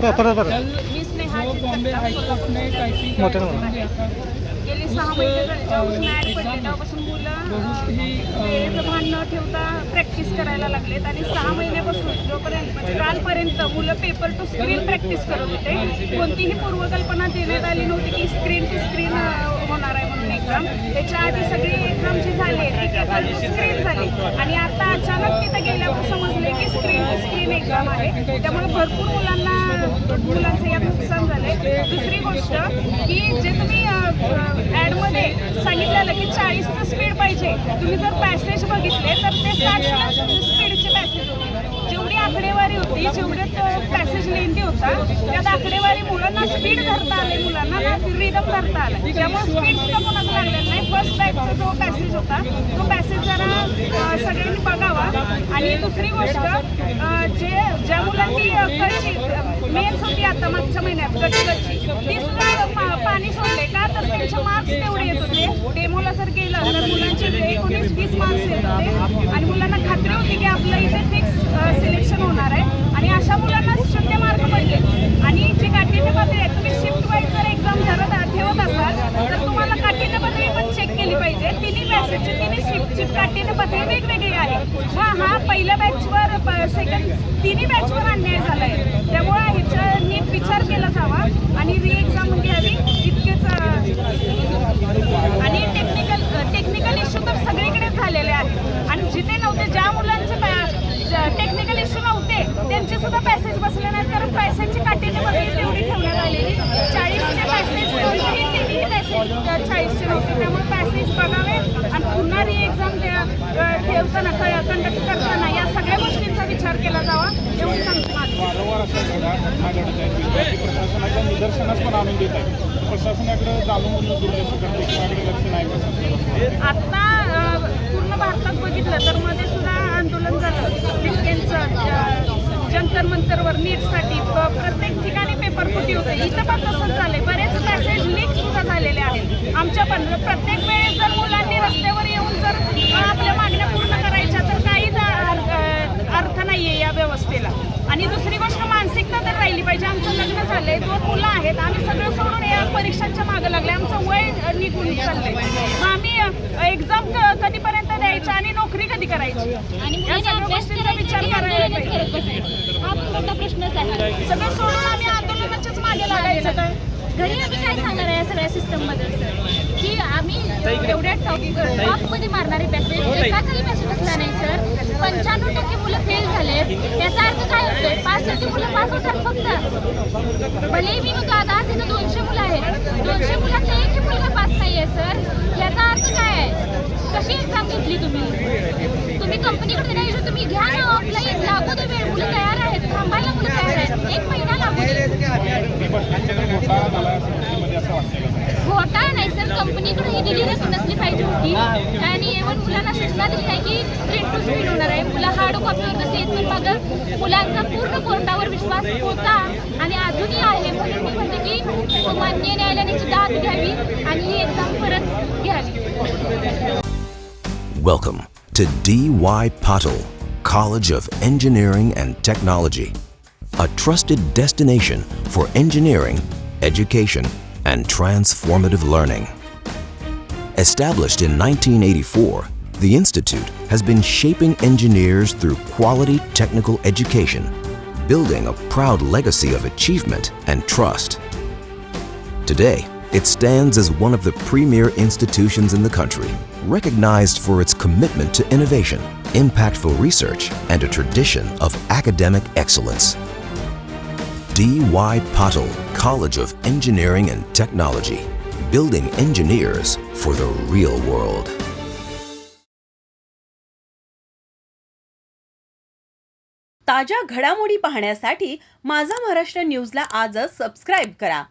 मी स्नेहा गेली 6 महिने झाले जेव्हापासून ॲड पडले तेव्हापासून मुलं वेळेचं भान न ठेवता प्रॅक्टिस करायला लागलेत आणि 6 महिन्यापासून जोपर्यंत म्हणजे कालपर्यंत मुलं पेपर टू स्क्रीन प्रॅक्टिस करत होते. कोणतीही पूर्वकल्पना देण्यात आली नव्हती की स्क्रीन टू स्क्रीन होणार आहे म्हणून एक्झाम. त्याच्या आधी सगळी एक्झाम जी झाली ती पेपर टू स्क्रीन झाली आणि आता अचानक तिथं गेल्यावर समजले की स्क्रीन टू स्क्रीन एक्झाम आहे. त्यामुळे भरपूर मुलांचं यात नुकसान झालंय. दुसरी गोष्ट की जे तुम्ही ॲडमध्ये सांगितलेलं की 40चं स्पीड पाहिजे, तुम्ही जर पॅसेज बघितले तर ते 60 स्पीडचे पॅसेज होते. जेवढी आकडेवारी होती, जेवढे पॅसेज लेंदी होता त्यात आकडेवारी मुलांना स्पीड धरता आले, मुलांना ना रिदम धरता आला. त्यामुळे स्पीड सुद्धा कोणाचं लागलेलं नाही. फर्स्ट बॅचचा जो पॅसेज होता तो पॅसेज जरा सगळ्यांनी बघावा. आणि दुसरी गोष्ट ज्या मुलांनी कळची मेन्स होती आता मागच्या महिन्यात गटची ती सुद्धा पाणी सोडले का तर त्यांचे मार्क्स तेवढे येत होते. डेमोला जर गेलं तर मुलांचे 19-20 मार्क्स येत होते आणि मुलांना खात्री होती की आपलं इथे फिक्स सिलेक्शन होणार आहे आणि अशा मुलांना 0 मार्क पडले. आणि जी काठीण्यपत्रे आहेत तुम्ही शिफ्ट वाईज जर एक्झाम ठेवत असाल तर तुम्हाला काठीण्यपत्रे पण चेक केली पाहिजे. तिन्ही पॅसेजची तिन्ही शिफ्टची काठीण्यपत्रे वेगवेगळी आहे. हा पहिल्या बॅचवर सेकंड तिन्ही बॅचवर अन्याय झाला आहे. त्यामुळे ह्याचा नीट विचार केला जावा आणि री एक्झाम घ्यावी इतकेच. आणि टेक्निकल इश्यू तर सगळीकडेच झालेले आहेत आणि जिथे नव्हते ज्या मुलांचे टेक्निकल इश्यू नव्हते त्यांचे सुद्धा पॅसेज बसले नाहीत कारण पॅसेजची काठीण्यपत्रे तेवढी ठेवण्यात आलेली. 40चे पॅसेज तिन्ही पॅसेज 40चे नव्हते. त्यामुळे पॅसेज बघावे आणि पुन्हा री एक्झाम ठेवताना कंडक्ट करताना या सगळ्या गोष्टींचा विचार केला जावा एवढी सांगते माझं. वारंवार अशा घटना घडत आहेत. प्रशासनाच्या निदर्शनास पण आणून देत आहे. प्रशासनाकडे जाणून दुर्लक्ष करते किंवा लक्ष नाही. आता पूर्ण भारतात बघितलं तर मध्ये सुद्धा आंदोलन झालं लिंकेनचं जंतर मंतरवर नीटसाठी. प्रत्येक ठिकाणी पेपर फुटी होते. इथं पण तसंच झाले. बरेच पॅसेज लीक सुद्धा झालेले आहेत. आमच्या पण प्रत्येक वेळेस जर मुलांनी रस्त्यावर येऊन जर आपल्या मागण्या पूर्ण करायच्या तर काहीच अर्थ नाही आहे या व्यवस्थेला. आणि दुसरी गोष्ट मानसिकता तर राहिली पाहिजे. आमचं लग्न झालंय, 2 मुलं आहेत, आम्ही सगळं सोडून या परीक्षांच्या मागं लागले. आमचं वय निघून चाललंय. मग आम्ही एक्झाम कधीपर्यंत द्यायचं आणि नोकरी कधी करायची या सगळ्या गोष्टींचा विचार करायला पाहिजे. हा मोठा प्रश्नच आहे. सगळं सोडून आम्ही आंदोलनाच्याच मागे लागायचं काय? घरी आम्ही काय सांगणार आहे या सगळ्या सिस्टमबद्दल सर की आम्ही एवढ्या टॉपमध्ये मारणारे पॅसेज एकाचाही पॅसेज असला नाही सर. 95% मुलं फेल झालेत. त्याचा अर्थ काय होतोय? 5% मुलं पास होतात फक्त. भलेही मी म्हणतो आता तिथं 200 मुलं आहेत. 200 मुलात एकही मुलगा पास नाही आहे सर. याचा अर्थ काय आहे? कशी एक्झाम घेतली तुम्ही कंपनीकडे नाही तुम्ही घ्या ना ऑफलाईन. लागू दे वेळ. मुलं तयार आहेत. थांबायला मुलं तयार आहेत. 1 महिना लागू दे. घोटाळा नाही सर. कंपनीकडे ही दिली नसली पाहिजे होती. आणि इव्हन मुलांना सूचना दिली आहे की स्क्रीन टू स्क्रीन होणार आहे. मुलं हार्ड कॉपीवर कसे येत पण मागं मुलांचा पूर्ण कोर्टावर विश्वास होता आणि अजूनही आहे. म्हणून मी म्हणते की माननीय न्यायालयाने दाद घ्यावी आणि ही एक्झाम परत घ्यावी. Welcome to D.Y. Patil College of Engineering and Technology, a trusted destination for engineering, education, and transformative learning. Established in 1984, the Institute has been shaping engineers through quality technical education, building a proud legacy of achievement and trust. Today, it stands as one of the premier institutions in the country, recognized for its commitment to innovation, impactful research, and a tradition of academic excellence. D.Y. Patil College of Engineering and Technology, building engineers for the real world. ताज्या घडामोडी पाहण्यासाठी माझा महाराष्ट्र न्यूजला आजच subscribe करा.